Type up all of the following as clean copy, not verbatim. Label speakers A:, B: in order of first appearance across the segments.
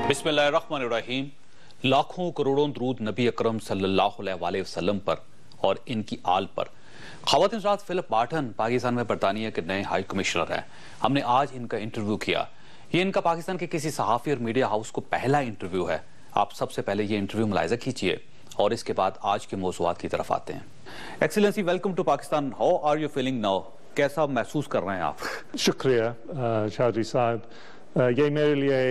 A: बिस्मिल्लाहिर्रहमानिर्रहीम। लाखों करोड़ों दरूद नबी अकरम सल्लल्लाहु अलैहि वसल्लम पर और इनकी आल पर। ख़वातीन हज़रात, फिलिप बार्टन पाकिस्तान में बरतानिया के नए हाई कमिश्नर हैं। हमने आज इनका इंटरव्यू किया। ये इनका पाकिस्तान के किसी सहाफ़ी और मीडिया हाउस को पहला इंटरव्यू है। आप सबसे पहले ये इंटरव्यू मुलाहिज़ा कीजिए और इसके बाद आज के मौज़ूआत की तरफ आते हैं। Excellency, welcome to Pakistan. How are you feeling now? कैसा महसूस कर रहे हैं आप?
B: शुक्रिया चौधरी साहब। ये मेरे लिए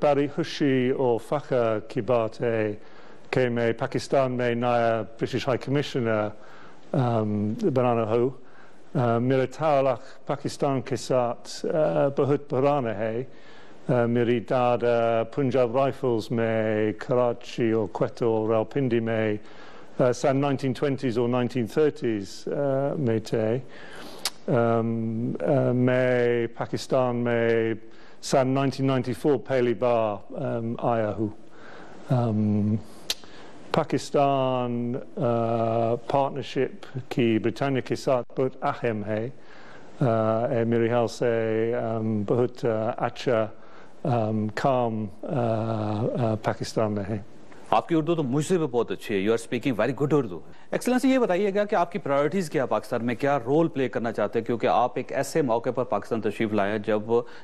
B: बड़ी खुशी और फ़ख्र की बात है कि मैं पाकिस्तान में नया ब्रिटिश हाई कमिश्नर बनाना हूँ। मेरा ताल्लुक़ पाकिस्तान के साथ बहुत पुराना है। मेरी दादा पंजाब राइफल्स में कराची और क्वेटा और रावलपिंडी में सन 1920s और 1930s में थे। मैं पाकिस्तान में सन 1994 पहली बार आया हूँ। पाकिस्तान पार्टनरशिप की ब्रिटानिया के साथ बहुत अहम है। मेरे ख्याल से बहुत अच्छा काम पाकिस्तान में है।
A: आपकी उर्दू तो मुझसे भी बहुत अच्छी है। You are speaking very good Urdu. Excellency, ये बताइएगा कि आपकी प्रायोरिटीज़ क्या है पाकिस्तान में, क्या रोल प्ले करना चाहते हैं, क्योंकि आप एक ऐसे मौके पर पाकिस्तान तशरीफ लाए हैं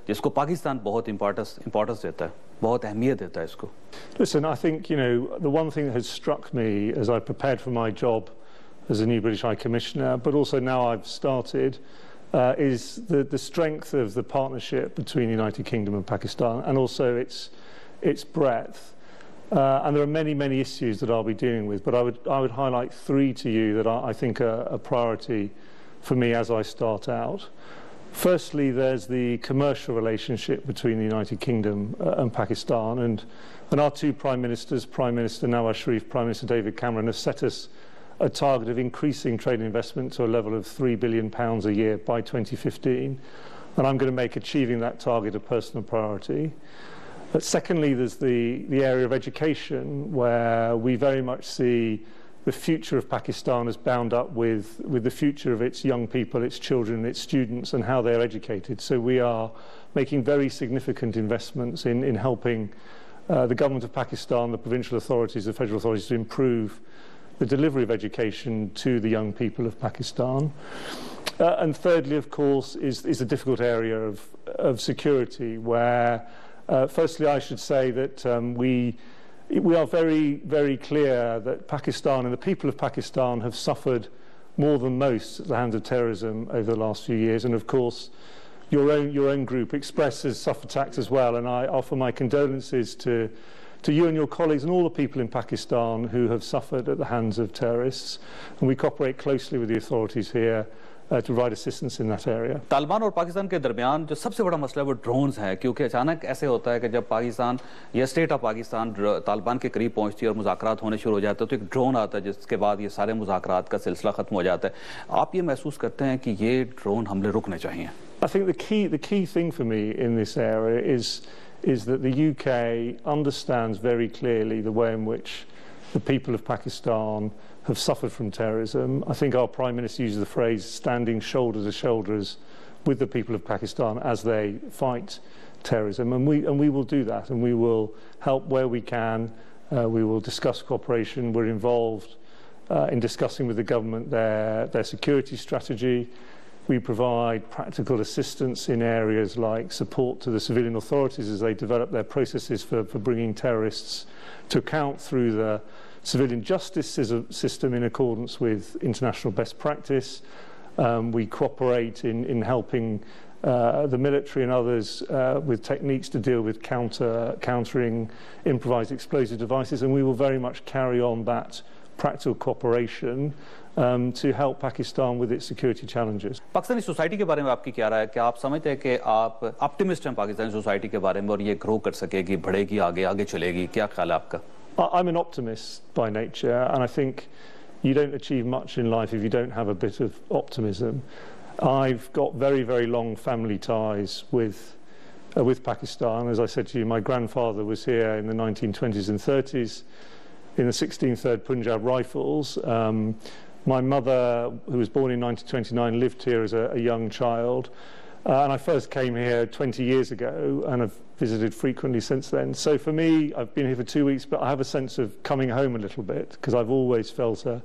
A: जिसको पाकिस्तान बहुत इंपॉर्टेंस देता है, बहुत अहमियत देता है इसको।
B: Listen, I think, the one thing that has struck me as I prepared for my job as a new British High Commissioner, but also now I've started, is the strength of the partnership between the United Kingdom and Pakistan, and also its breadth. And there are many, many issues that I'll be dealing with, but I would highlight three to you that I think are a priority for me as I start out. Firstly, there's the commercial relationship between the United Kingdom and Pakistan, and our two Prime Ministers, Prime Minister Nawaz Sharif, Prime Minister David Cameron, have set us a target of increasing trade investment to a level of £3 billion a year by 2015, and I'm going to make achieving that target a personal priority. But secondly, there's the area of education, where we very much see the future of Pakistan as bound up with the future of its young people, its children, its students, and how they're educated. So we are making very significant investments in helping the government of Pakistan, the provincial authorities, the federal authorities, to improve the delivery of education to the young people of Pakistan. And thirdly, of course, is the difficult area of security, where firstly, I should say that we are very, very clear that Pakistan and the people of Pakistan have suffered more than most at the hands of terrorism over the last few years. And of course, your own group, Express, has suffered attacks as well. And I offer my condolences to you and your colleagues and all the people in Pakistan who have suffered at the hands of terrorists. And we cooperate closely with the authorities here to provide assistance in that area.
A: Taliban और पाकिस्तान के दरमियान जो सबसे बड़ा मसला है वो drones है, क्योंकि अचानक ऐसे होता है कि जब पाकिस्तान या स्टेट ऑफ पाकिस्तान तालिबान के करीब पहुंचती है और मुज़ाकरात होने शुरू हो जाते हैं, तो एक ड्रोन आता है जिसके बाद ये सारे मुज़ाकरात का सिलसिला ख़त्म हो जाता है। आप ये महसूस करते हैं कि ये ड्रोन हमले रुकने चाहिए?
B: I think the key thing for me in this area is that the UK understands very clearly the way in which the people of Pakistan have suffered from terrorism. I think our Prime Minister uses the phrase standing shoulder to shoulders with the people of Pakistan as they fight terrorism, and we will do that, and we will help where we can. We will discuss cooperation. We're involved in discussing with the government their security strategy. We provide practical assistance in areas like support to the civilian authorities as they develop their processes for bringing terrorists to account through the civilian justice system in accordance with international best practice. We cooperate in helping the military and others with techniques to deal with countering improvised explosive devices, and we will very much carry on that practical cooperation to help Pakistan with its security challenges.
A: Pakistani society के बारे में आपकी क्या राय है? क्या आप समझते हैं कि आप ऑप्टिमिस्ट हैं पाकिस्तानी सोसाइटी के बारे में और ये ग्रो कर सकेगी, बढ़ेगी, आगे चलेगी? क्या ख्याल है आपका?
B: I'm an optimist by nature, and I think you don't achieve much in life if you don't have a bit of optimism. I've got very, very long family ties with Pakistan. As I said to you, my grandfather was here in the 1920s and 30s in the 16th 3rd Punjab Rifles. My mother, who was born in 1929, lived here as a young child. And I first came here 20 years ago and have visited frequently since then. So for me, I've been here for 2 weeks, but I have a sense of coming home a little bit because I've always felt an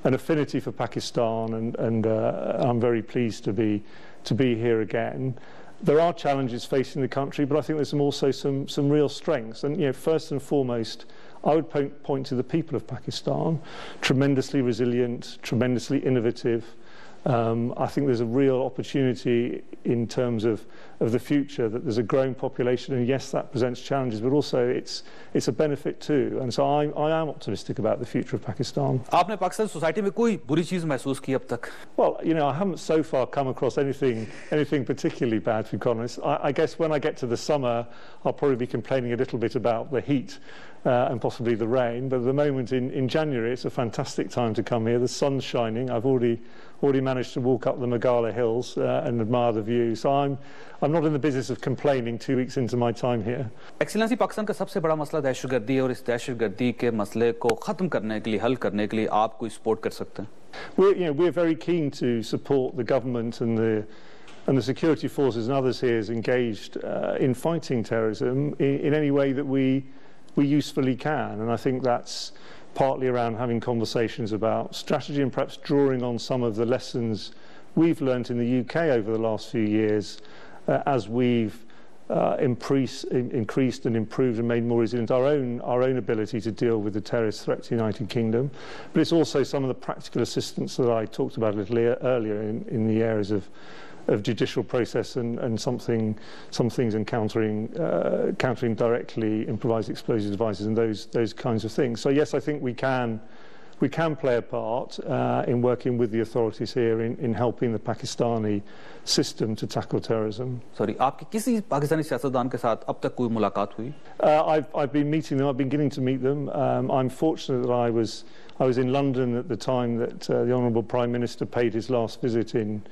B: affinity for Pakistan, and I'm very pleased to be here again. There are challenges facing the country, but I think there's also some real strengths. And first and foremost, I would point to the people of Pakistan, tremendously resilient, tremendously innovative. I think there's a real opportunity in terms of the future, that there's a growing population, and yes, that presents challenges, but also it's a benefit too. And so I am optimistic about the future of Pakistan.
A: आपने Pakistan society में कोई बुरी चीज महसूस की अब तक?
B: Well, I haven't so far come across anything particularly bad, to be honest. I guess when I get to the summer, I'll probably be complaining a little bit about the heat and possibly the rain. But at the moment in January, it's a fantastic time to come here. The sun's shining. I've already managed to walk up the Meghalaya hills and admire the view. So I'm not in the business of complaining 2 weeks into my time here.
A: Excellency, Pakistan का सबसे बड़ा मसला दहशतगर्दी है, और इस दहशतगर्दी के मसले को खत्म करने के लिए, हल करने के लिए आप कोई सपोर्ट कर सकते हैं?
B: We're very keen to support the government and the security forces and others here is engaged in fighting terrorism in any way that we usefully can. And I think that's partly around having conversations about strategy and perhaps drawing on some of the lessons we've learnt in the UK over the last few years as we've increased and improved and made more resilient our own ability to deal with the terrorist threat to the United Kingdom. But it's also some of the practical assistance that I talked about a little earlier in the areas of judicial process and some things encountering directly improvised explosive devices and those kinds of things. So yes, I think we can play a part in working with the authorities here in helping the Pakistani system to tackle terrorism.
A: Sorry, आपकी किसी पाकिस्तानी सियासतदान के साथ अब तक कोई मुलाकात हुई?
B: I've been meeting them. I've been getting to meet them. I'm fortunate that I was in London at the time that the Honourable Prime Minister paid his last visit in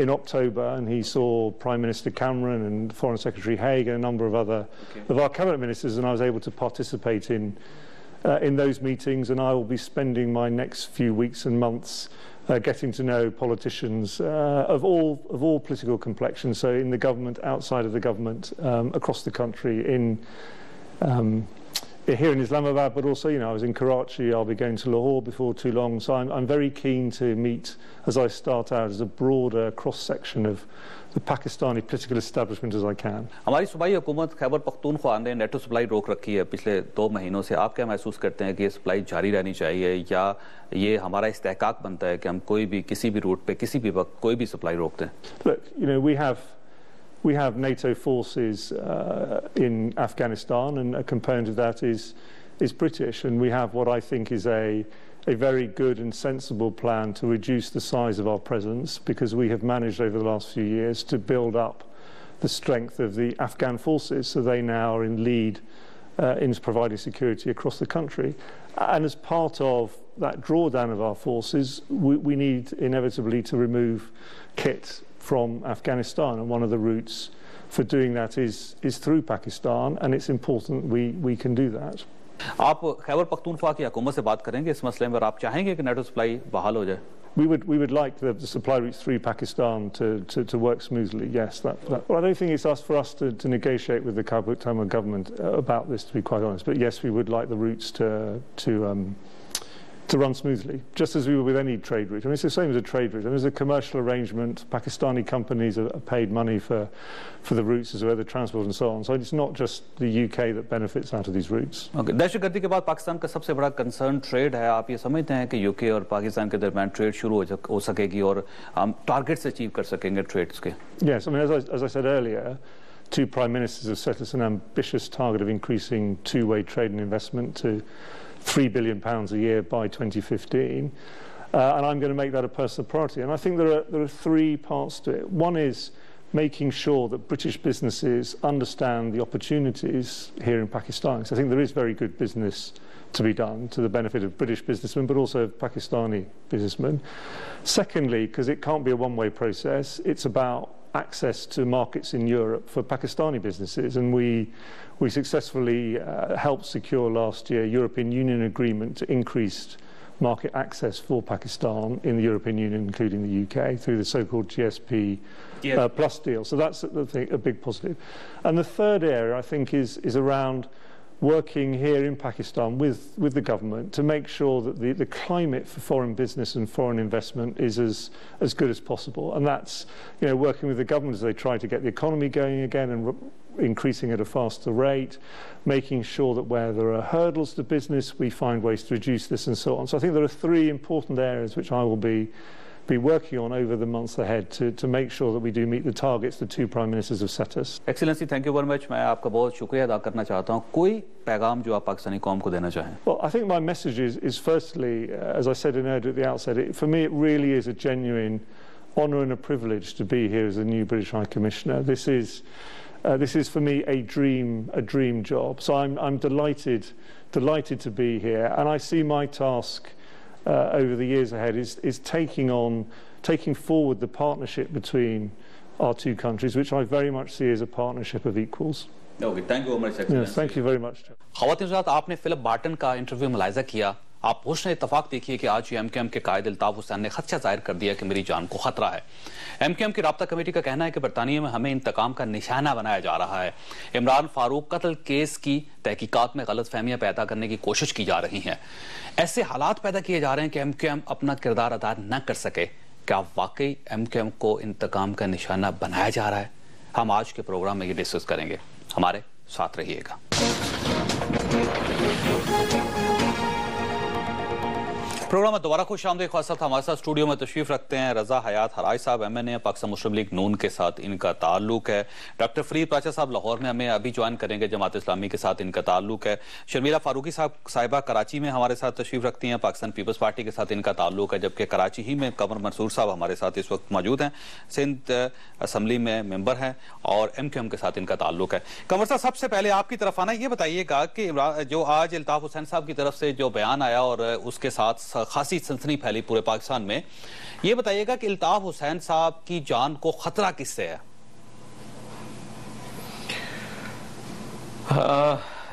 B: October, and he saw Prime Minister Cameron and Foreign Secretary Haig and a number of other of our cabinet ministers, and I was able to participate in those meetings. And I will be spending my next few weeks and months getting to know politicians of all political complexions, so in the government, outside of the government, across the country, here in Islamabad, but also, I was in Karachi. I'll be going to Lahore before too long. So I'm very keen to meet, as I start out, as a broader cross-section of the Pakistani political establishment as I can.
A: हमारी सूबाई हुकूमत खैबर पख्तूनख्वा ने NATO supply रोक रखी है पिछले 2 महीनों से. आप क्या महसूस करते हैं कि ये सप्लाई जारी रहनी चाहिए, या ये हमारा इस्तेहकाक बनता है कि हम कोई भी किसी भी रूट पे किसी भी वक्त कोई भी सप्लाई रोक दें?
B: Look, we have NATO forces in Afghanistan, and a component of that is British, and we have what I think is a very good and sensible plan to reduce the size of our presence, because we have managed over the last few years to build up the strength of the Afghan forces, so they now are in lead in providing security across the country. And as part of that drawdown of our forces, we need inevitably to remove kit from Afghanistan, and one of the routes for doing that is through Pakistan, and it's important we can do that.
A: आप खैबर पख्तूनख्वा की हुकूमत से बात करेंगे इस मसले में, और आप चाहेंगे कि नेटो सप्लाई बहाल हो जाए?
B: We would like the supply routes through Pakistan to work smoothly. Yes, well, I don't think it's for us to negotiate with the Kabul government about this, to be quite honest. But yes, we would like the routes to run smoothly, just as we would with any trade route. I mean, it's the same as a trade route. I mean, there's a commercial arrangement. Pakistani companies are paid money for the routes as well, the transport and so on. So it's not just the UK that benefits out of these routes.
A: Okay. दहशतगर्दी के बाद पाकिस्तान का सबसे बड़ा concern trade है. आप ये समझते हैं कि UK और पाकिस्तान के दरमियान ट्रेड शुरू हो सकेगी और हम टारगेट्स अचीव कर सकेंगे ट्रेड्स के?
B: Yes, I mean, as I said earlier, 2 prime ministers have set us an ambitious target of increasing two-way trade and investment to £3 billion a year by 2015, and I'm going to make that a personal priority. And I think there are 3 parts to it. One is making sure that British businesses understand the opportunities here in Pakistan. So I think there is very good business to be done to the benefit of British businessmen, but also of Pakistani businessmen. Secondly, because it can't be a one-way process, it's about access to markets in Europe for Pakistani businesses, and we successfully helped secure last year European Union agreement to increase market access for Pakistan in the European Union, including the UK, through the so-called GSP plus deal. So that's a big positive. And the third area, I think, is around working here in Pakistan with the government to make sure that the climate for foreign business and foreign investment is as good as possible. And that's, working with the government as they try to get the economy going again and increasing at a faster rate, making sure that where there are hurdles to business, we find ways to reduce this and so on. So I think there are three important areas which I will be working on over the months ahead to make sure that we do meet the targets the two prime ministers have set us.
A: Excellency, thank you very much. मैं आपका बहुत शुक्रिया अदा करना चाहता हूँ. कोई पैगाम जो आप पाकिस्तानी कौम को देना चाहें?
B: Well, I think my message is firstly, as I said in Urdu at the outset, for me it really is a genuine honour and a privilege to be here as a new British High Commissioner. This is for me a dream job. So I'm delighted to be here, and I see my task over the years ahead is taking forward the partnership between our two countries, which I very much see as a partnership of equals.
A: Okay, thank you very much, Excellency.
B: Yes, thank you very much.
A: ख़वातीन हज़रात, आपने Philip Barton का interview मुलाहिज़ा किया. आप हुस्न इत्तफाक देखिए कि आज MQM के कायद अल्ताफ हुसैन ने खदशा जाहिर कर दिया कि मेरी जान को खतरा है. एमकेएम की राब्ता कमेटी का कहना है कि बरतानिया में हमें इंतकाम का निशाना बनाया जा रहा है. इमरान फारूक कत्ल केस की तहकीकात में गलत फहमियां पैदा करने की कोशिश की जा रही हैं. ऐसे हालात पैदा किए जा रहे हैं कि एमकेएम अपना किरदार अदा न कर सके. क्या वाकई एमकेएम को इंतकाम का निशाना बनाया जा रहा है? हम आज के प्रोग्राम में ये डिस्कस करेंगे. हमारे साथ रहिएगा. प्रोग्राम में दोबारा खुश आमदीद. खास साहब हमारे साथ स्टूडियो में तशरीफ रखते हैं रजा हयात हराज साहब, MNA, पाकिस्तान मुस्लिम लीग नून के साथ इनका ताल्लुक है. डॉक्टर फरीद पाचा साहब लाहौर में हमें अभी ज्वाइन करेंगे, जमात इस्लामी के साथ इनका ताल्लुक है. शर्मिला फारूकी साहिबा कराची में हमारे साथ तशरीफ रखती हैं, पाकिस्तान पीपल्स पार्टी के साथ इनका ताल्लुक है. जबकि कराची ही में कमर मंसूर साहब हमारे साथ इस वक्त मौजूद हैं, सिंध असम्बली में मेंबर हैं और एमकेएम के साथ इनका ताल्लुक है. कमर साहब, सबसे पहले आपकी तरफ आना, ये बताइएगा कि जो आज अल्ताफ हुसैन साहब की तरफ से जो बयान आया और उसके साथ खासी सनसनी फैली पूरे पाकिस्तान में, ये बताइएगा कि अल्ताफ हुसैन साहब की जान को खतरा किससे है?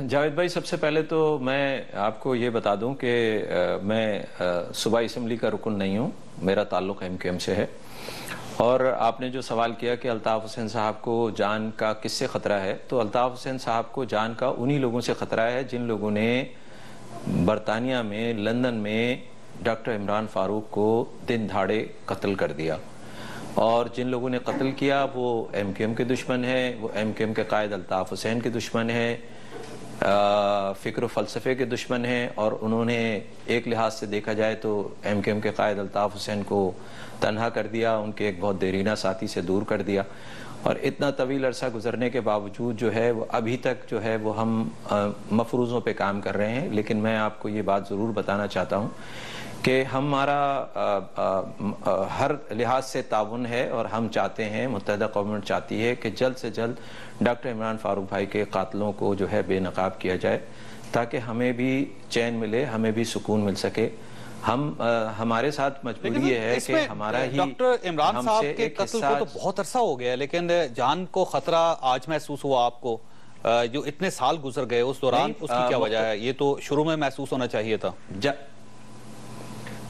C: जावेद भाई, सबसे पहले तो मैं आपको ये बता दूं कि मैं सूबाई असम्बली का रुकन नहीं हूं, मेरा ताल्लुक एमकेएम से है. और आपने जो सवाल किया कि अल्ताफ हुसैन साहब को जान का किससे खतरा है, तो अल्ताफ हुसैन साहब को जान का उन्हीं लोगों से खतरा है जिन लोगों ने बरतानिया में, लंदन में डॉक्टर इमरान फारूक को दिन दहाड़े कत्ल कर दिया. और जिन लोगों ने कत्ल किया वो एमकेएम के दुश्मन है, वो एमकेएम के कायद अल्ताफ हुसैन के दुश्मन है, फ़िक्र व फ़लसफ़े के दुश्मन हैं. और उन्होंने एक लिहाज से देखा जाए तो एमकेएम के कायद अल्ताफ हुसैन को तन्हा कर दिया, उनके एक बहुत देरीना साथी से दूर कर दिया. और इतना तवील अरसा गुजरने के बावजूद जो है वो अभी तक जो है वो हम मफरूज़ों पे काम कर रहे हैं. लेकिन मैं आपको ये बात ज़रूर बताना चाहता हूँ कि हमारा हर लिहाज से ताउन है और हम चाहते हैं, मुत्तहिदा गवर्नमेंट चाहती है कि जल्द से जल्द डॉक्टर इमरान फारूक भाई के कातलों को जो है बेनकाब किया जाए, ताकि हमें भी चैन मिले, हमें भी सुकून मिल सके. हमारे साथ मजबूरी ये है कि हमारा ही
A: डॉक्टर इमरान साहब के कत्ल को तो बहुत अरसा हो गया, लेकिन जान को खतरा आज महसूस हुआ आपको? जो इतने साल गुजर गए उस दौरान उसकी क्या वजह है? ये तो शुरू में महसूस होना चाहिए था.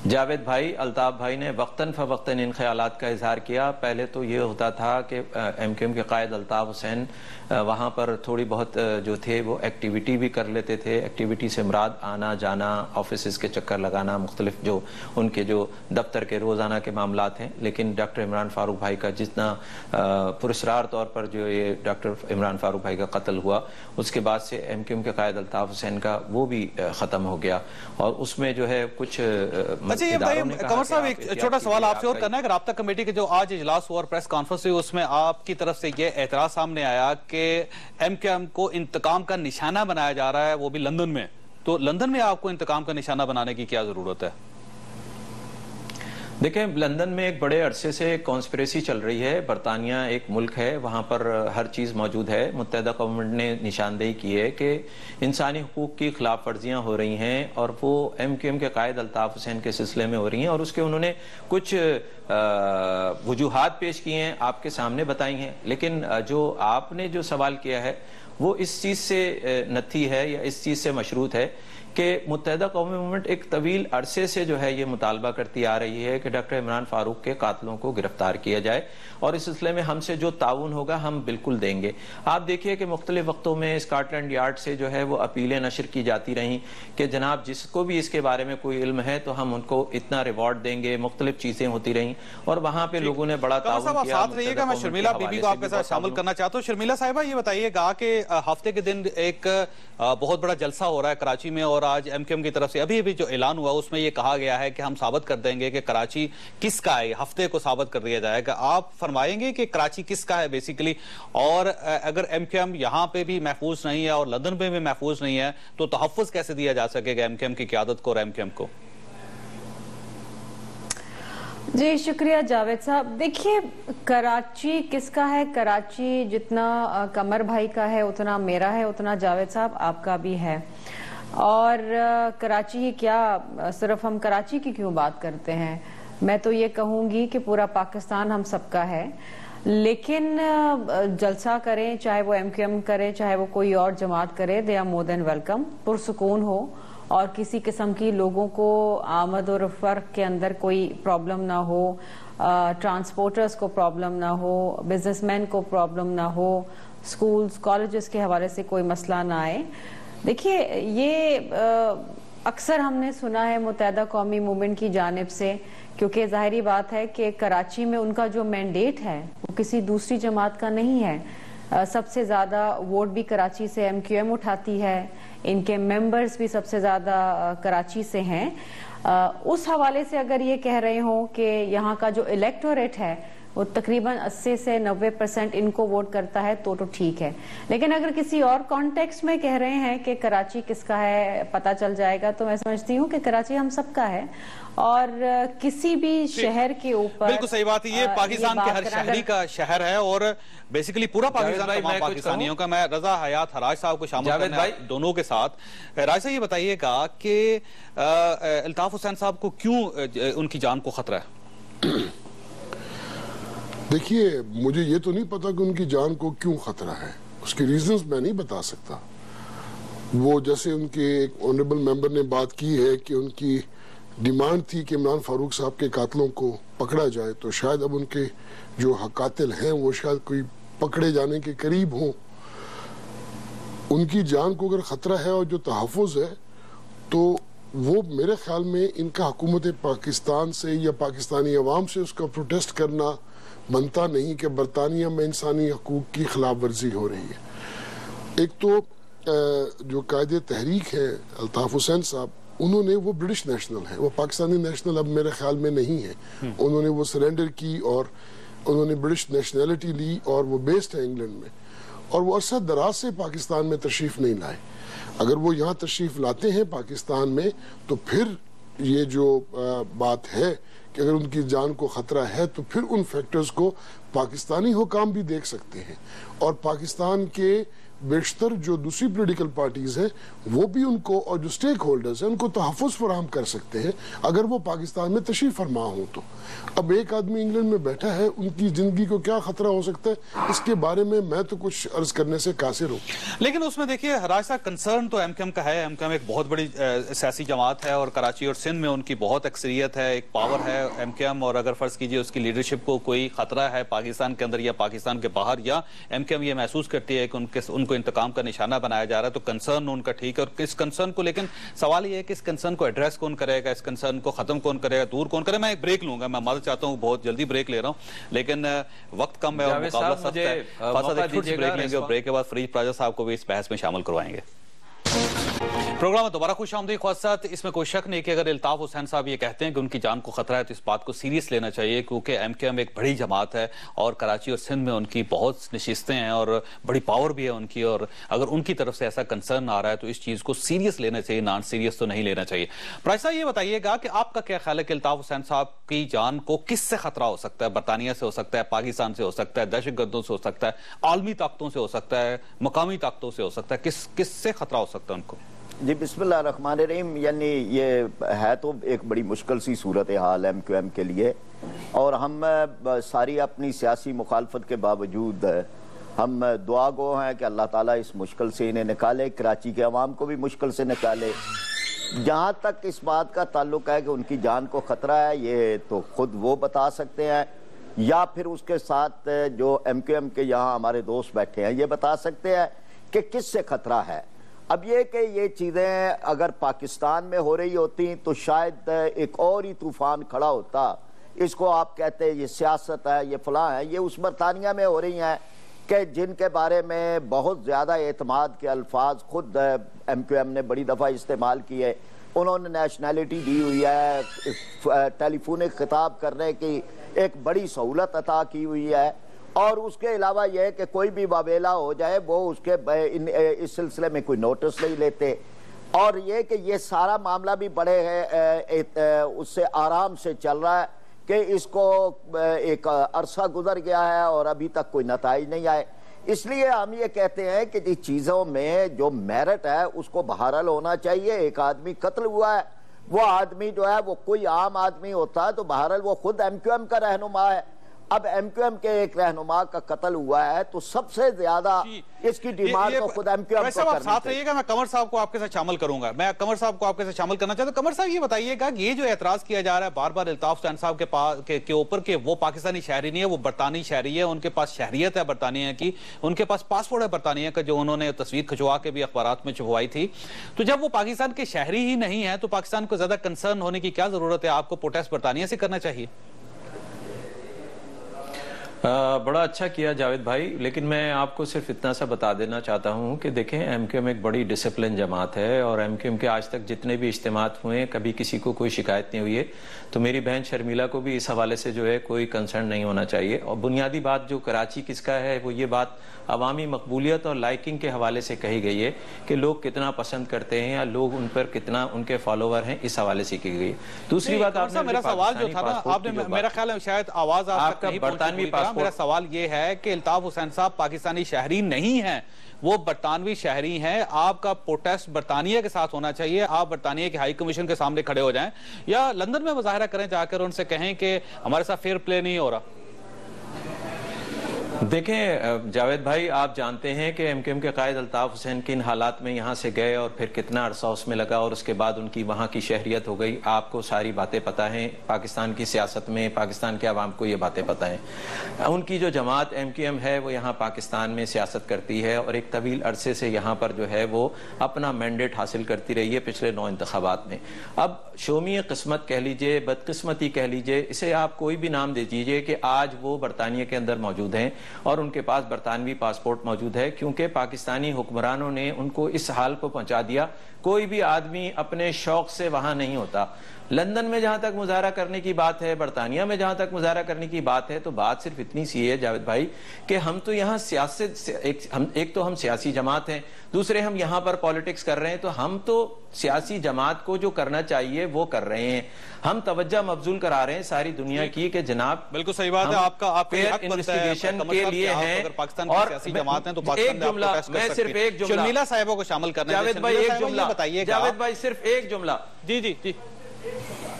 C: जावेद भाई, अल्ताफ भाई ने वक्तन फ़वक्तन इन ख्यालात का इजहार किया. पहले तो ये होता था कि एमकेएम के कायद अल्ताफ हुसैन वहाँ पर थोड़ी बहुत जो थे वो एक्टिविटी भी कर लेते थे. एक्टिविटी से मुराद आना जाना, ऑफिस के चक्कर लगाना, मुख्तलिफ जो उनके जो दफ्तर के रोज़ाना के मामलात हैं. लेकिन डॉक्टर इमरान फारूक भाई का जितना पुरस्रार तौर पर जो ये डॉक्टर इमरान फारूक भाई का कत्ल हुआ, उसके बाद से एमकेएम के कायद अल्ताफ हुसैन का वो भी ख़त्म हो गया. और उसमें जो है कुछ
A: अच्छा, ये भाई कमर साहब, एक छोटा सवाल आपसे और करना है कि राब्ता कमेटी के जो आज इजलास हुआ और प्रेस कॉन्फ्रेंस हुई, उसमें आपकी तरफ से ये एतराज सामने आया कि एमकेएम को इंतकाम का निशाना बनाया जा रहा है, वो भी लंदन में. तो लंदन में आपको इंतकाम का निशाना बनाने की क्या जरूरत है?
C: देखें, लंदन में एक बड़े अरसे से कॉन्स्पिरेसी चल रही है. बरतानिया एक मुल्क है, वहाँ पर हर चीज़ मौजूद है. मुत्तहिदा गवर्नमेंट ने निशानदेही की है कि इंसानी हुकूक की खिलाफ वर्जियाँ हो रही हैं और वो एमकेएम के कायद अल्ताफ हुसैन के सिलसिले में हो रही हैं. और उसके उन्होंने कुछ वजूहात पेश किए हैं, आपके सामने बताई हैं. लेकिन जो आपने जो सवाल किया है वो इस चीज़ से नथी है या इस चीज़ से मशरूत है کہ متحدہ قومی موومنٹ ایک طویل عرصے سے جو ہے یہ مطالبہ کرتی آ رہی ہے کہ ڈاکٹر عمران فاروق کے قاتلوں کو گرفتار کیا جائے، اور اس سلسلے میں ہم سے جو تعاون ہوگا ہم بالکل دیں گے۔ آپ دیکھیے کہ مختلف وقتوں میں اسکاٹ لینڈ یارڈ سے جو ہے وہ اپیلیں نشر کی جاتی رہیں کہ جناب جس کو بھی اس کے بارے میں کوئی علم ہے تو ہم ان کو اتنا ریوارڈ دیں گے، مختلف چیزیں ہوتی رہیں، اور وہاں پہ لوگوں نے بڑا تعاون کیا۔
A: ساتھ رہیے گا، میں شرمیلا بی بی کو آپ کے ساتھ شامل کرنا چاہتا ہوں۔ شرمیلا صاحبہ یہ بتائیے گا کہ ہفتے کے دن ایک بہت بڑا جلسہ ہو رہا ہے کراچی میں، اور آج ایم کیو ایم کی طرف سے ابھی جو اعلان ہوا اس میں یہ کہا گیا ہے کہ ہم ثابت کر دیں گے کہ کراچی کس کا ہے، ہفتے کو ثابت کر دیا جائے گا۔ آپ فرمائیں گے کہ کراچی کس کا ہے بیسیکلی، اور اگر ایم کیو ایم یہاں پہ بھی محفوظ نہیں ہے اور لندن میں بھی محفوظ نہیں ہے تو تحفظ کیسے دیا جا سکے گا ایم کیو ایم کی قیادت کو اور ایم کیو ایم کو؟
D: جی شکریہ جاوید صاحب۔ دیکھیے کراچی کس کا ہے، کراچی جتنا قمر بھائی کا ہے اتنا میرا ہے، اتنا جاوید صاحب آپ کا بھی ہے، اور کراچی ہی کیا صرف ہم کراچی کی کیوں بات کرتے ہیں، میں تو یہ کہوں گی کہ پورا پاکستان ہم سب کا ہے۔ لیکن جلسہ کریں، چاہے وہ ایم کیو ایم کرے چاہے وہ کوئی اور جماعت کرے، they are more than welcome, پرسکون ہو، اور کسی قسم کی لوگوں کو آمد و رفت کے اندر کوئی پرابلم نہ ہو، ٹرانسپورٹرز کو پرابلم نہ ہو، بزنس مین کو پرابلم نہ ہو، سکولز کالجز کے حوالے سے کوئی مسئلہ نہ آئے۔ دیکھیے یہ اکثر ہم نے سنا ہے متحدہ قومی موومنٹ کی جانب سے، کیونکہ ظاہری بات ہے کہ کراچی میں ان کا جو مینڈیٹ ہے وہ کسی دوسری جماعت کا نہیں ہے۔ سب سے زیادہ ووٹ بھی کراچی سے ایم کیو ایم اٹھاتی ہے، ان کے ممبرز بھی سب سے زیادہ کراچی سے ہیں۔ اس حوالے سے اگر یہ کہہ رہے ہوں کہ یہاں کا جو الیکٹوریٹ ہے وہ تقریباً 80 سے 90% ان کو ووٹ کرتا ہے تو ٹھیک ہے، لیکن اگر کسی اور کانٹیکسٹ میں کہہ رہے ہیں کہ کراچی کس کا ہے پتہ چل جائے گا، تو میں سمجھتی ہوں کہ کراچی ہم سب کا ہے، اور کسی بھی شہر کے اوپر
A: بالکل صحیح بات ہے، یہ پاکستان کے ہر شہری کا شہر ہے، اور بیسیکلی پورا پاکستان تمام پاکستانیوں کا۔ میں رضا حیات حراج صاحب کو شامل کرنا ہے دونوں کے ساتھ۔ راج صاحب یہ بتائیے گا کہ الطاف حسین صاحب کو کیوں ان کی جان کو خطرہ ہے؟
E: دیکھیے مجھے یہ تو نہیں پتا کہ ان کی جان کو کیوں خطرہ ہے، اس کے ریزنز میں نہیں بتا سکتا۔ وہ جیسے ان کے ایک آنریبل ممبر نے بات کی ہے کہ ان کی ڈیمانڈ تھی کہ عمران فاروق صاحب کے قاتلوں کو پکڑا جائے، تو شاید اب ان کے جو قاتل ہیں وہ شاید کوئی پکڑے جانے کے قریب ہوں۔ ان کی جان کو اگر خطرہ ہے اور جو تحفظ ہے تو وہ میرے خیال میں ان کا حکومت پاکستان سے یا پاکستانی عوام سے اس کا پروٹیسٹ کرنا بنتا نہیں کہ برطانیہ میں انسانی حقوق کی خلاف ورزی ہو رہی ہے۔ ایک تو جو قائد تحریک ہے الطاف حسین صاحب، انہوں نے وہ برٹش نیشنل ہے، وہ پاکستانی نیشنل اب میرے خیال میں نہیں ہے۔ انہوں نے وہ سرنڈر کی اور انہوں نے برٹش نیشنلٹی لی، اور وہ بیسڈ ہے انگلینڈ میں، اور وہ عرصہ دراز سے پاکستان میں تشریف نہیں لائے۔ اگر وہ یہاں تشریف لاتے ہیں پاکستان میں تو پھر یہ جو بات ہے کہ اگر ان کی جان کو خطرہ ہے تو پھر ان فیکٹرز کو پاکستانی حکام بھی دیکھ سکتے ہیں، اور پاکستان کے بیشتر جو دوسری پولیٹیکل پارٹیز ہیں وہ بھی ان کو، اور جو سٹیک ہولڈرز ہیں ان کو تحفظ فراہم کر سکتے ہیں اگر وہ پاکستان میں تشریف فرما ہوں تو۔ اب ایک آدمی انگلینڈ میں بیٹھا ہے، ان کی زندگی کو کیا خطرہ ہو سکتا ہے اس کے بارے میں تو کچھ عرض کرنے سے قاصر ہوں۔
A: لیکن اس میں دیکھیے حراج صاحب کنسرن تو ایم کیو ایم کا ہے، ایم کیو ایم ایک بہت بڑی سیاسی جماعت ہے، اور کراچی اور سندھ میں ان کی بہت اکثریت ہے، ایک پاور ہے ایم کیو ایم، اور اگر فرض کیجئے اس کی لیڈرشپ کو کوئی خطرہ ہے پاکستان کے اندر یا پاکستان کے باہر، یا ایم کیو ایم یہ محسوس کرتی ہے کہ ان کو انتقام کا نشانہ بنایا جا رہا ہے، تو کنسرن ان کا ٹھیک ہے، اور اس کنسرن کو، لیکن سوال یہ ہے کہ اس کنسرن کو ایڈریس کون کرے گا، اس کنسرن کو ختم کون کرے گا، دور کون کرے۔ میں ایک بریک لوں گا، میں معذرت چاہتا ہوں بہت جلدی بریک لے رہا ہوں، لیکن وقت کم ہے اور مقابلہ سخت ہے، خاصا ایک چھوٹی بریک لیں گے، اور بریک کے بعد فرید پراجا صاحب کو بھی اس بحث میں شامل کروائیں گے۔ پروگرام میں دوبارہ خوش آمدید خواہشات۔ اس میں کوئی شک نہیں کہ اگر الطاف حسین صاحب یہ کہتے ہیں کہ ان کی جان کو خطرہ ہے تو اس بات کو سیریس لینا چاہیے، کیونکہ ایم کیو ایم ایک بڑی جماعت ہے، اور کراچی اور سندھ میں ان کی بہت نشستیں ہیں اور بڑی پاور بھی ہے ان کی، اور اگر ان کی طرف سے ایسا کنسرن آ رہا ہے تو اس چیز کو سیریس لینا چاہیے، نان سیریس تو نہیں لینا چاہیے۔ پراج صاحب یہ بتائیے گا کہ آپ کا کیا خیال ہے کہ الطاف حسین صاحب کی جان کو کس سے خطرہ ہو سکتا ہے؟ برطانیہ سے ہو سکتا ہے، پاکستان سے ہو سکتا ہے، دہشت گردوں سے ہو سکتا ہے، عالمی طاقتوں سے ہو سکتا ہے، مقامی طاقتوں سے ہو سکتا ہے، کس سے خطرہ ہو سکتا ہے ان کو؟
F: جی بسم اللہ الرحمن الرحیم۔ یعنی یہ ہے تو ایک بڑی مشکل سی صورتحال ایم کیو ایم کے لیے، اور ہم ساری اپنی سیاسی مخالفت کے باوجود ہم دعا گو ہیں کہ اللہ تعالیٰ اس مشکل سے انہیں نکالے، کراچی کے عوام کو بھی مشکل سے نکالے، जहाँ तक इस बात का ताल्लुक है कि उनकी जान को खतरा है, ये तो खुद वो बता सकते हैं, या फिर उसके साथ जो MQM के यहाँ हमारे दोस्त बैठे हैं ये बता सकते हैं कि किससे खतरा है। अब ये कि ये चीज़ें अगर पाकिस्तान में हो रही होती तो शायद एक और ही तूफान खड़ा होता। इसको आप कहते हैं ये सियासत है, ये फलां है, ये उस बरतानिया में हो रही हैं कि जिनके बारे में बहुत ज़्यादा एतमाद के अल्फाज खुद MQM ने बड़ी दफ़ा इस्तेमाल किए। उन्होंने नेशनैलिटी दी हुई है, टेलीफोनिक खिताब करने की एक बड़ी सहूलत अता की हुई है, और उसके अलावा यह है कि कोई भी वावेला हो जाए वो उसके इस सिलसिले में कोई नोटिस नहीं लेते। और ये कि ये सारा मामला भी बड़े है उससे आराम से चल रहा है कि इसको एक अरसा गुजर गया है और अभी तक कोई नताइज नहीं आए। इसलिए हम ये कहते हैं कि जिस चीज़ों में जो मेरिट है उसको बहरहाल होना चाहिए। एक आदमी कत्ल हुआ है, वो आदमी जो है वो कोई आम आदमी होता तो बहरहाल वो खुद MQM का रहनुमा है। अब MQM के एक रहनुमा का कत्ल हुआ है तो सबसे ज्यादा इसकी डिमांड तो खुद MQM को करनी
A: साथ रहिएगा। मैं कमर साहब को आपके साथ शामिल करूंगा, मैं कमर साहब को आपके साथ शामिल करना चाहता हूं। कमर साहब ये बताइएगा कि ये जो एतराज किया जा रहा है बार बार अल्ताफ हुसैन साहब के ऊपर कि वो पाकिस्तानी शहरी नहीं है, वो बरतानी शहरी है, उनके पास शहरियत है बरतानिया की, उनके पास पासपोर्ट है बरतानिया का, जो उन्होंने तस्वीर खिंचवा के भी अखबारात में छपवाई थी। तो जब वो पाकिस्तान के शहरी ही नहीं है तो पाकिस्तान को ज्यादा कंसर्न होने की क्या जरूरत है? आपको प्रोटेस्ट बरतानिया से करना चाहिए।
C: बड़ा अच्छा किया जावेद भाई, लेकिन मैं आपको सिर्फ इतना सा बता देना चाहता हूं कि देखें MQM एक बड़ी डिसिप्लिन जमात है और MQM के आज तक जितने भी इज्तिमात हुए कभी किसी को कोई शिकायत नहीं हुई है। तो मेरी बहन शर्मिला को भी इस हवाले से जो है कोई कंसर्न नहीं होना चाहिए। और बुनियादी बात जो कराची किसका है वो ये बात अवामी मकबूलियत और लाइकिंग के हवाले से कही गई है कि लोग कितना पसंद करते हैं या लोग उन पर कितना उनके फॉलोवर हैं, इस हवाले से की गई है। दूसरी बात, आपने
A: मेरा सवाल जो था ना, आपने मेरा ख्याल है शायद आवाज
C: आपका बरतानवी
A: मेरा सवाल ये है कि अल्ताफ हुसैन साहब पाकिस्तानी शहरी नहीं हैं, वो बरतानवी शहरी हैं। आपका प्रोटेस्ट बरतानिया के साथ होना चाहिए, आप बरतानिया के हाई कमीशन के सामने खड़े हो जाएं या लंदन में मुजाहरा करें, जाकर उनसे कहें कि हमारे साथ फेयर प्ले नहीं हो रहा।
C: देखें जावेद भाई, आप जानते हैं कि MQM के कायद अल्ताफ हुसैन किन हालात में यहाँ से गए और फिर कितना अरसा उसमें लगा और उसके बाद उनकी वहाँ की शहरियत हो गई। आपको सारी बातें पता हैं, पाकिस्तान की सियासत में पाकिस्तान के अवाम को ये बातें पता हैं। उनकी जो जमात MQM है वो यहाँ पाकिस्तान में सियासत करती है और एक तवील अरसे से यहाँ पर जो है वो अपना मैंडेट हासिल करती रही है पिछले 9 इंतखाबात में। अब शोमी किस्मत कह लीजिए, बदकिस्मती कह लीजिए, इसे आप कोई भी नाम दे दीजिए कि आज वो बरतानिया के अंदर मौजूद हैं और उनके पास बरतानवी पासपोर्ट मौजूद है, क्योंकि पाकिस्तानी हुक्मरानों ने उनको इस हाल को पहुंचा दिया। कोई भी आदमी अपने शौक से वहां नहीं होता। लंदन में जहां तक मुजाहरा करने की बात है, बरतानिया में जहां तक मुजाहरा करने की बात है, तो बात सिर्फ इतनी सी है जावेद भाई कि हम तो यहाँ सियासत एक तो हम सियासी जमात हैं, दूसरे हम यहाँ पर पॉलिटिक्स कर रहे हैं। तो हम तो सियासी जमात को जो करना चाहिए वो कर रहे हैं। हम तवज्जो मबजूल करा रहे हैं सारी दुनिया की कि जनाब
A: बिल्कुल सही बात है, आपका
C: इन्वेस्टिगेशन के लिए है।
A: अगर पाकिस्तान की सियासी जमात है तो
C: एक जुमला, मैं सिर्फ एक जुमला
A: शर्मिला साहिबा को शामिल करना है।
C: जावेद भाई एक जुमला
A: बताइए।
C: जावेद भाई सिर्फ एक जुमला।
A: जी जी जी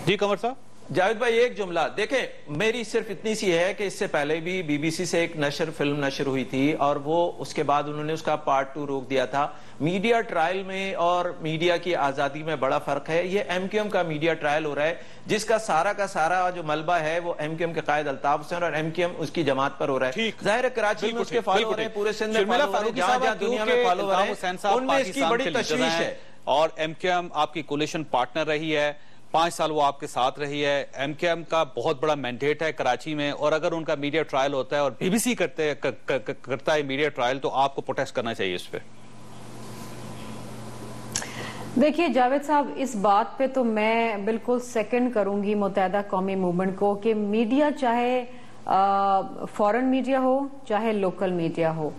A: जी कमर साहब।
C: जावेद भाई एक जुमला देखें, मेरी सिर्फ इतनी सी है कि इससे पहले भी BBC से एक फिल्म नशर हुई थी और वो उसके बाद उन्होंने उसका पार्ट 2 रोक दिया था। मीडिया ट्रायल में और मीडिया की आजादी में बड़ा फर्क है। ये MQM का मीडिया ट्रायल हो रहा है जिसका सारा का सारा जो मलबा है वो MQM के कायद अल्ताफ हुसैन और MQM उसकी जमात पर हो रहा है। जाहिर है कराची में उसके फॉलो हो रहे हैं, पूरे सिंध में फॉलो हो रहे हैं, जहां दुनिया में फॉलो हो रहे हैं, उनमें इसकी बड़ी तशवीश है।
A: और MQM आपकी कोलिशन पार्टनर रही है, 5 साल वो आपके साथ रही है। MQM का बहुत बड़ा मैंडेट है कराची में और अगर उनका मीडिया ट्रायल होता है और BBC करता है मीडिया ट्रायल तो आपको प्रोटेस्ट करना चाहिए इस पे।
D: देखिए जावेद साहब, इस बात पे तो मैं बिल्कुल सेकंड करूंगी मुत्तहदा कौमी मूवमेंट को कि मीडिया चाहे फॉरेन मीडिया हो चाहे लोकल मीडिया हो,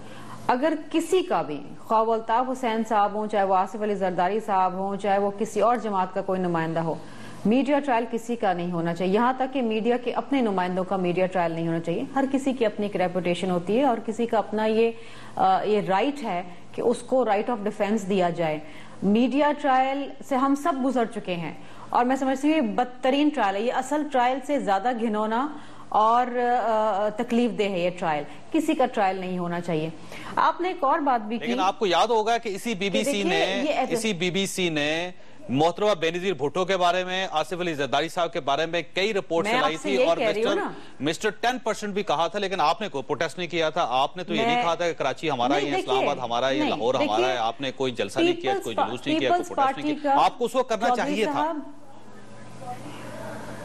D: अगर किसी का भी ख्वाह वो अल्ताफ हुसैन साहब हो, चाहे वो आसिफ अली जरदारी साहब हो, चाहे वो किसी और जमात का कोई नुमाइंदा हो, मीडिया ट्रायल किसी का नहीं होना चाहिए। यहाँ तक कि मीडिया के अपने नुमाइंदों का मीडिया ट्रायल नहीं होना चाहिए। हर किसी की अपनी एक रेपुटेशन होती है और किसी का अपना ये राइट है कि उसको राइट ऑफ डिफेंस दिया जाए। मीडिया ट्रायल से हम सब गुजर चुके हैं और मैं समझती हूँ ये बदतरीन ट्रायल है। ये असल ट्रायल से ज्यादा घिनौना और तकलीफ दे है ये ट्रायल। किसी का ट्रायल नहीं होना चाहिए। आपने एक और बात भी की,
A: लेकिन आपको याद होगा कि इसी BBC ने मोहतरमा बेनजीर भुट्टो के बारे में, आसिफ अली जरदारी साहब के बारे में कई रिपोर्ट आई थी और मिस्टर 10% भी कहा था, लेकिन आपने कोई प्रोटेस्ट नहीं किया था। आपने तो ये नहीं कहा था कि कराची हमारा ही है, इस्लामाबाद हमारा है, लाहौर हमारा है। आपने कोई जलसा नहीं किया, कोई जुलूस नहीं किया, कोई प्रोटेस्ट नहीं किया। आपको उसको करना चाहिए था।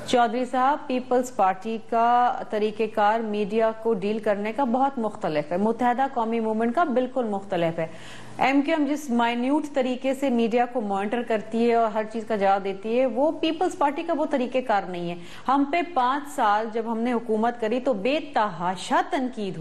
D: चौधरी साहब, पीपल्स पार्टी का तरीक़ेकार मीडिया को डील करने का बहुत मुख्तलिफ है, मुत्तहदा कौमी मूवमेंट का बिल्कुल मुख्तलिफ है। एमक्यूएम जिस माइन्यूट तरीके से मीडिया को मॉनिटर करती है और हर चीज का जवाब देती है, वो पीपल्स पार्टी का वो तरीकेकार नहीं है। हम पे 5 साल जब हमने हुकूमत करी तो बेतहाशा तनकीद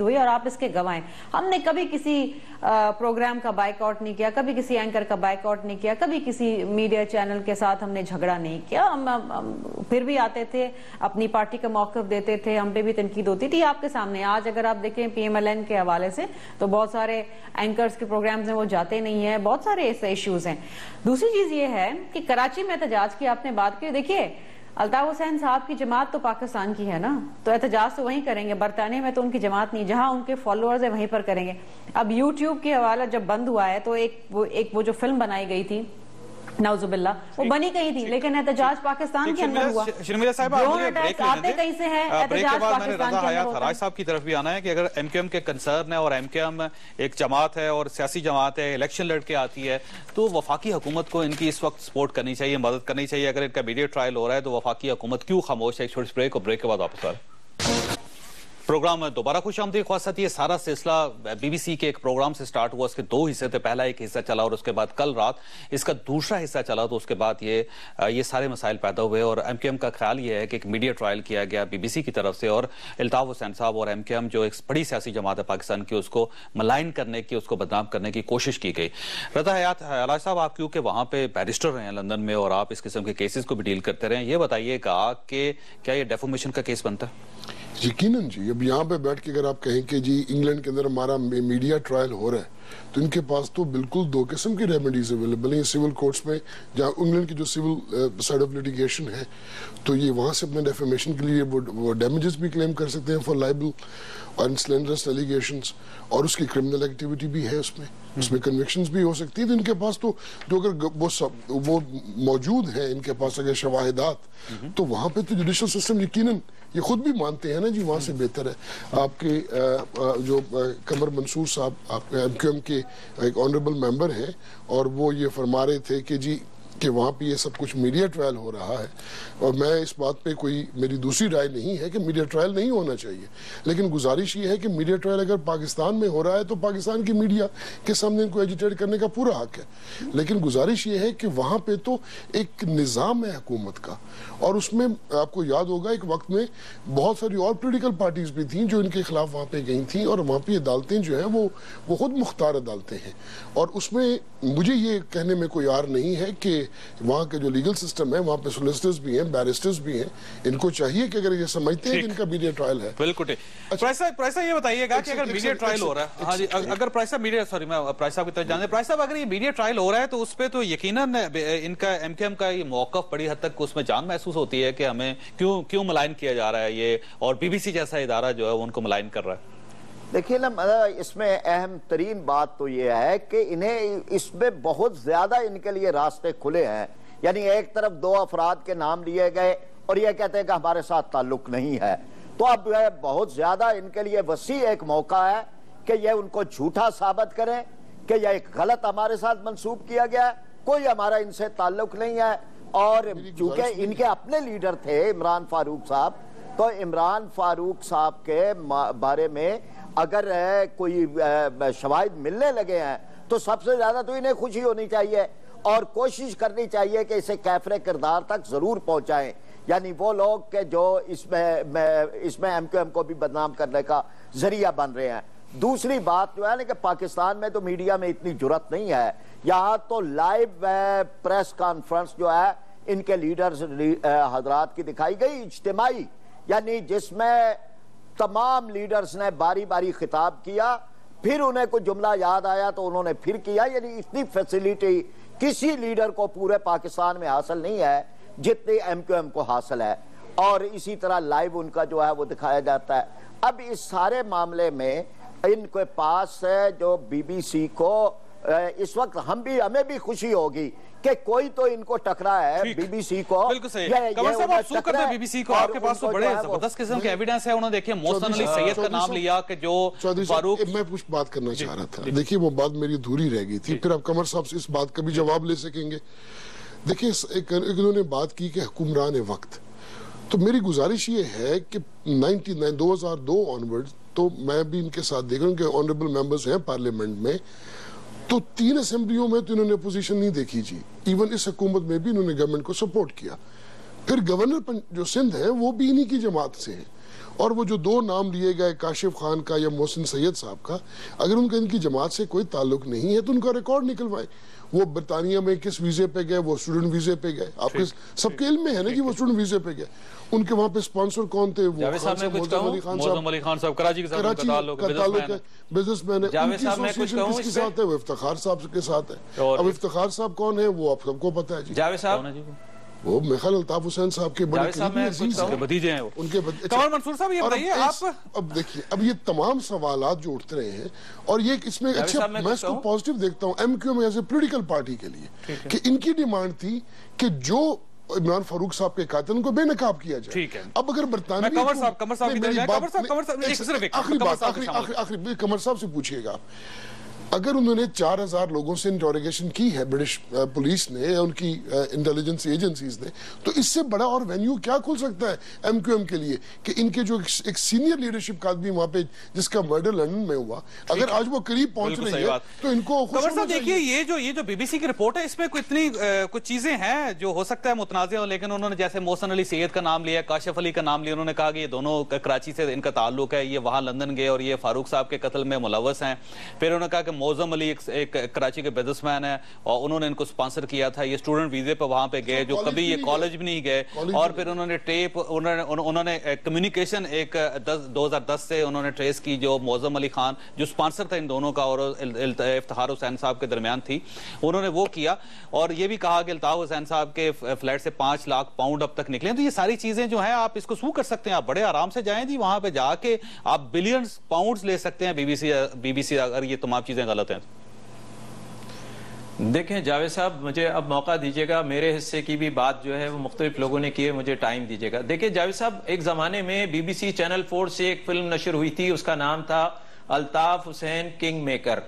D: हुई और आप इसके गवाह हैं। हमने कभी किसी प्रोग्राम का बाइकआउट नहीं किया, कभी किसी एंकर का बाइकआउट नहीं किया, कभी किसी मीडिया चैनल के साथ हमने झगड़ा नहीं किया। हम फिर भी आते थे, अपनी पार्टी का मौक़िफ़ देते थे, हम पे भी तनकीद होती थी आपके सामने। आज अगर आप देखें PMLN के हवाले से तो बहुत सारे एंकर्स के प्रोग्राम्स में वो जाते नहीं है, बहुत सारे ऐसे इश्यूज हैं। दूसरी चीज ये है कि कराची में एहतजाज की आपने बात की, देखिए अल्ताफ हुसैन साहब की जमात तो पाकिस्तान की है ना, तो एहतजाज तो वहीं करेंगे। बरतानिया में तो उनकी जमात नहीं, जहां उनके फॉलोअर्स है वहीं पर करेंगे। अब यूट्यूब के हवाला जब बंद हुआ है तो एक वो जो फिल्म बनाई गई थी नाउजुबिल्ला, वो बनी कहीं थी, लेकिन एहतजाज पाकिस्तान के अंदर हुआ।
A: शर्मिला साहब,
D: आते कहीं से है, एहतजाज पाकिस्तान के अंदर होता है।
A: राज साहब की तरफ भी आना है कि अगर एमक्यूएम के कंसर्न है और एमक्यूएम एक जमात है और सियासी जमात है, इलेक्शन लड़के आती है, तो वफाकी हुकूमत को इनकी इस वक्त सपोर्ट करनी चाहिए, मदद करनी चाहिए। अगर इनका मीडिया ट्रायल हो रहा है तो वफाकी हुकूमत क्यों खामोश है? एक छोटी ब्रेक और ब्रेक के बाद वापस आ रहे हैं। प्रोग्राम में दोबारा खुश आमदीद ख्वास्ती। ये सारा सिलसिला BBC के एक प्रोग्राम से स्टार्ट हुआ, उसके 2 हिस्से थे। पहला एक हिस्सा चला और उसके बाद कल रात इसका दूसरा हिस्सा चला, तो उसके बाद ये सारे मसाइल पैदा हुए और एमक्यूएम का ख्याल ये है कि एक मीडिया ट्रायल किया गया BBC की तरफ से और अल्ताफ हुसैन साहब और एमक्यूएम जो एक बड़ी सियासी जमात है पाकिस्तान की, उसको मलाइन करने की, उसको बदनाम करने की कोशिश की गई। रज़ा हयात राज साहब, आप क्योंकि वहाँ पे बैरिस्टर रहे हैं लंदन में और आप इस किस्म के केसेस को भी डील करते रहे, ये बताइएगा कि क्या ये डेफोमेशन का केस बनता है?
E: यकीनन जी। अब यहाँ पे बैठ के अगर आप कहें कि जी इंग्लैंड के अंदर हमारा मीडिया ट्रायल हो रहा है, तो इनके पास तो बिल्कुल 2 किस्म की रेमेडीज अवेलेबल हैं सिविल कोर्ट्स में। जहाँ इंग्लैंड की जो सिविल साइड ऑफ लिटिगेशन है, तो ये वहाँ से अपने डेफेमेशन के लिए वो डैमेजेस भी क्लेम कर सकते हैं फॉर लाइबल और स्लैंडरस एलिगेशंस, और उसकी क्रिमिनल एक्टिविटी भी है उसमें कन्विक्शंस भी हो सकती है। तो इनके पास तो जो अगर वो मौजूद है इनके पास अगर शवाहिदात, तो वहाँ पे तो जुडिशल सिस्टम यकीनन ये खुद भी मानते हैं ना जी, वहाँ से बेहतर है। आपके जो कमर मंसूर साहब आपके एमक्यूएम के एक ऑनरेबल मेंबर हैं, और वो ये फरमा रहे थे कि जी कि वहाँ पे ये सब कुछ मीडिया ट्रायल हो रहा है, और मैं इस बात पे कोई मेरी दूसरी राय नहीं है कि मीडिया ट्रायल नहीं होना चाहिए, लेकिन गुजारिश ये है कि मीडिया ट्रायल अगर पाकिस्तान में हो रहा है तो पाकिस्तान की मीडिया के सामने इनको एजिटेट करने का पूरा हक है। लेकिन गुजारिश ये है कि वहाँ पे तो एक निज़ाम है हुकूमत का, और उसमें आपको याद होगा एक वक्त में बहुत सारी और पोलिटिकल पार्टीज भी थी जो इनके खिलाफ वहाँ पे गई थी, और वहाँ पे अदालतें जो है वो खुद मुख्तार अदालतें हैं। और उसमें मुझे ये कहने में कोई यार नहीं है कि वहाँ के जो लीगल सिस्टम है, वहाँ पे सोलिसिटर्स भी हैं, बैरिस्टर्स भी हैं, इनको चाहिए कि अगर ये समझते हैं कि इनका मीडिया ट्रायल है।
A: बिल्कुल। प्राइसा ये बताइएगा कि अगर मीडिया ट्रायल हो रहा है, हाँ जी, अगर प्राइसा मीडिया, सॉरी मैं प्राइसा की तरफ जाने, प्राइसा अगर ये मीडिया ट्रायल हो रहा है तो उस पर तो यकीनन इनका एमक्यूएम का ये मौक़िफ़ बड़ी हद तक उसमें जान महसूस होती है कि हमें क्यों मलाइन किया जा रहा है ये, और BBC जैसा इदारा जो है वो उनको मलाइन कर रहा है।
F: देखिए ना, इसमें अहम तरीन बात तो ये है कि इन्हें इसमें बहुत ज्यादा इनके लिए रास्ते खुले हैं। यानी एक तरफ 2 अफराद के नाम लिए गए और ये कहते हैं कि हमारे साथ ताल्लुक नहीं है, तो अब बहुत ज्यादा इनके लिए वसी एक मौका है कि ये उनको झूठा साबित करें कि यह एक गलत हमारे साथ मंसूब किया गया है, कोई हमारा इनसे ताल्लुक नहीं है। और चूंकि इनके अपने लीडर थे इमरान फारूक साहब, तो इमरान फारूक साहब के बारे में अगर कोई शवाहिद मिलने लगे हैं तो सबसे ज्यादा तो इन्हें खुशी होनी चाहिए और कोशिश करनी चाहिए कि इसे कैफरे किरदार तक जरूर पहुंचाएं। यानी वो लोग के जो इसमें एमक्यूएम को भी बदनाम करने का जरिया बन रहे हैं। दूसरी बात जो है ना कि पाकिस्तान में तो मीडिया में इतनी जुर्रत नहीं है, यहाँ तो लाइव प्रेस कॉन्फ्रेंस जो है इनके लीडर्स हजरात की दिखाई गई इज्तिमाई, यानी जिसमें तमाम लीडर्स ने बारी बारी खिताब किया, फिर उन्हें कोई जुमला याद आया तो उन्होंने फिर किया। यानी इतनी फैसिलिटी किसी लीडर को पूरे पाकिस्तान में हासिल नहीं है जितनी एमक्यूएम को हासिल है, और इसी तरह लाइव उनका जो है वो दिखाया जाता है। अब इस सारे मामले में इनके पास जो BBC को इस वक्त हमें भी खुशी होगी कि कोई तो इनको टकरा है बीबीसी को।
A: बिल्कुल सही। कमर साहब आप शू करते हैं बीबीसी को, आपके पास तो बड़े जबरदस्त किस्म के एविडेंस है। उन्होंने देखिए मोहसिन अली सैयद का नाम लिया कि जो फारूक,
E: मैं कुछ बात करना चाह रहा था, देखिए वो बात मेरी अधूरी रह गई थी, फिर आप कमर साहब से इस बात का भी जवाब ले सकेंगे। देखिए इन्होंने बात की कि हुक्मरान वक्त, तो मेरी गुजारिश ये है कि 2002 ऑनवर्ड तो मैं भी इनके साथ देख रहा हूँ कि ऑनरेबल मेंबर्स हैं पार्लियामेंट में, तो 3 असेंबलियों में तो इन्होंने अपोजिशन नहीं देखी जी। इवन इस हुकूमत में भी इन्होंने गवर्नमेंट को सपोर्ट किया। फिर गवर्नर जो सिंध है वो भी इन्हीं की जमात से है, और वो जो 2 नाम लिए गए काशिफ खान का या मोहसिन सैयद साहब का, अगर उनका इनकी जमात से कोई ताल्लुक नहीं है तो उनका रिकॉर्ड निकलवाए। वो बरतानिया में किस वीजे पे गए, वो स्टूडेंट वीजे पे गए, आपके सबके इल्म में है ना कि वो स्टूडेंट वीजे पे गए। उनके वहां पे स्पॉन्सर कौन थे? वो
A: मौजम अली खान साहब कराची का ताल्लुक है,
E: बिजनेसमैन है। किसके साथ है? वो इफ्तिखार साहब के साथ है। अब इफ्तिखार साहब कौन है वो आप सबको पता है जी।
C: जावेद साहब
E: वो मेखल अल्ताफ हुसैन साहब के बड़े
A: भतीजे हैं,
E: उनके
A: कमर मंसूर साहब ये बताइए आप।
E: अब देखिए अब ये तमाम सवालात जो उठते रहे हैं, और ये इसमें अच्छा मैं इसको पॉजिटिव देखता हूँ MQM as a political party के लिए कि इनकी डिमांड थी कि जो इमरान फारूक साहब के कातिल उनको बेनकाब किया जाए।
A: ठीक है।
E: अब अगर बरतानवी आखिरी कमर साहब से पूछिएगा आप, अगर उन्होंने 4000 लोगों से इंटरोगेशन की है ब्रिटिश पुलिस ने या उनकी इंटेलिजेंस एजेंसीज ने, तो इससे बड़ा और वेन्यू क्या खुल सकता है एमक्यूएम के लिए कि इनके जो एक सीनियर लीडरशिप का आदमी वहां पे जिसका मर्डर लंदन में हुआ, अगर आज वो करीब पहुंच रही है तो इनको
A: देखिए ये जो बीबीसी की रिपोर्ट है इसमें कोई इतनी कुछ चीजें हैं जो हो सकता है मुतनाज़िया हो, लेकिन उन्होंने जैसे मोहसिन अली सैयद का नाम लिया, काशिफ अली का नाम लिया, उन्होंने कहा कि ये दोनों कराची से इनका ताल्लुक है, ये वहां लंदन गए और ये फारूक साहब के कत्ल में मुलव्वस हैं। फिर उन्होंने कहा कि मौजम अली एक कराची के बिजनेसमैन है और उन्होंने इनको स्पॉन्सर किया था, ये स्टूडेंट वीजे पे वहां पे गए जो कभी ये कॉलेज भी नहीं गए, और फिर उन्होंने टेप उन्होंने कम्युनिकेशन 2010 से उन्होंने ट्रेस की जो मौजम अली खान जो स्पॉन्सर था इन दोनों का और इफ्तिखार हुसैन साहब के दरमियान थी, उन्होंने वो किया। और ये भी कहा कि इल्ताफ हुसैन साहब के फ्लैट से 5 लाख पाउंड अब तक निकले। तो ये सारी चीजें जो हैं आप इसको सू कर सकते हैं, आप बड़े आराम से जाएं जी, वहां पे जाके आप बिलियंस पाउंड्स ले सकते हैं बीबीसी अगर ये तमाम चीजें गलत हैं।
C: देखें जावेद साहब, मुझे अब मौका दीजिएगा, मेरे हिस्से की भी बात जो है वो मुख्तलिफ लोगों ने की है, मुझे टाइम दीजिएगा। देखिए जावेद साहब, एक जमाने में बीबीसी चैनल 4 से एक फिल्म नशर हुई थी, उसका नाम था अल्ताफ हुसैन किंग मेकर।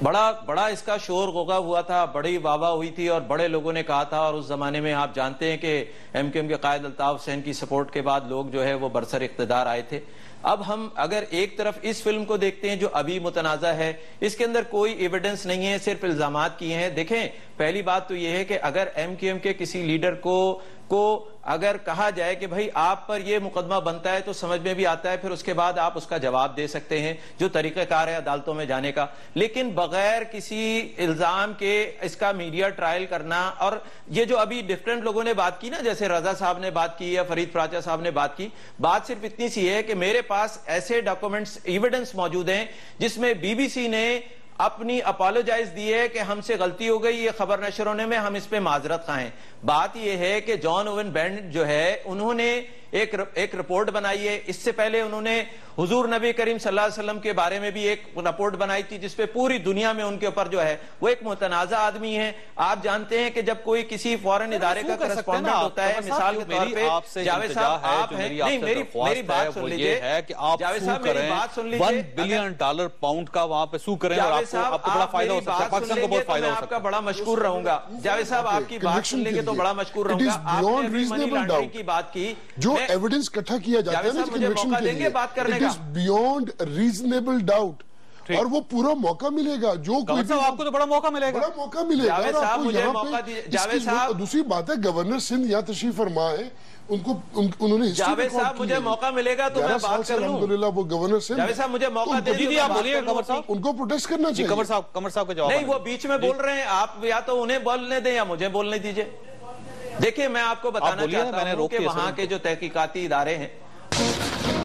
C: बड़ा इसका शोर गोगा हुआ था, बड़ी वाहवाह हुई थी और बड़े लोगों ने कहा था, और उस जमाने में आप जानते हैं कि एमक्यूएम के कायद अल्ताफ हुसैन की सपोर्ट के बाद लोग जो है वो बरसर इख्तिदार आए थे। अब हम अगर एक तरफ इस फिल्म को देखते हैं जो अभी मुतनाज़ा है, इसके अंदर कोई एविडेंस नहीं है, सिर्फ इल्जामात किए हैं। देखें, पहली बात तो यह है कि अगर एमक्यूएम के किसी लीडर को अगर कहा जाए कि भाई आप पर यह मुकदमा बनता है तो समझ में भी आता है, फिर उसके बाद आप उसका जवाब दे सकते हैं, जो तरीक़ेकार है अदालतों में जाने का। लेकिन बगैर किसी इल्जाम के इसका मीडिया ट्रायल करना, और ये जो अभी डिफरेंट लोगों ने बात की ना, जैसे रजा साहब ने बात की या फरीद प्राचा साहब ने बात की, बात सिर्फ इतनी सी है कि मेरे पास ऐसे डॉक्यूमेंट्स एविडेंस मौजूद हैं जिसमें बीबीसी ने अपनी अपोलोजाइज दी है कि हमसे गलती हो गई, ये खबर नशर होने में, हम इस पे माजरत खाएं। बात यह है कि जॉन ओवन बेंट जो है उन्होंने एक रिपोर्ट बनाई है, इससे पहले उन्होंने हुजूर नबी करीम सल्लल्लाहु अलैहि वसल्लम के बारे में भी एक रिपोर्ट बनाई थी जिसपे पूरी दुनिया में उनके ऊपर जो है वो एक मुतनाज़ा आदमी है। आप जानते हैं कि जब कोई किसी फॉरेन इदारे का करस्पॉन्डेंट होता है, मिसाल के तौर पे जावेद साहब आप हैं, नहीं मेरी बात सुन लीजिए, जावेद साहब मेरी बात सुन लीजिए,
A: $1 बिलियन पाउंड का वहां पे सू करें और आपको बड़ा फायदा हो सकता है, पाकिस्तान को बहुत फायदा हो सकता है।
C: आपका बड़ा मशकूर रहूंगा जावेद साहब, आपकी बात सुन लेंगे तो बड़ा मशकूर रहूंगा। आपने मनी लॉन्ड्रिंग की बात की,
E: जो एविडेंस इकट्ठा किया जाता है ना कन्विक्शन के लिए, it is beyond reasonable doubt, और वो पूरा मौका मिलेगा। जो कोई
A: आपको तो बड़ा मौका मिलेगा,
E: बड़ा मौका मिलेगा।
C: जावेद साहब,
E: दूसरी बात है गवर्नर सिंध यहाँ तशरीफ फरमा है, उन्होंने
C: जावेद साहब मुझे मौका मिलेगा तो मैं बात कर लूं।
E: अल्हम्दुलिल्लाह वो गवर्नर सिंध,
C: जावेद साहब मुझे मौका दे दीजिए,
A: आप बोलिए कमर साहब,
E: उनको प्रोटेस्ट करना चाहिए।
A: कमर साहब का जवाब
C: नहीं, वो बीच में बोल रहे हैं, आप या तो उन्हें बोलने दें या मुझे बोलने दीजिए। देखिए मैं आपको बताना चाहता हूं कि वहां के जो तहकीकाती इदारे हैं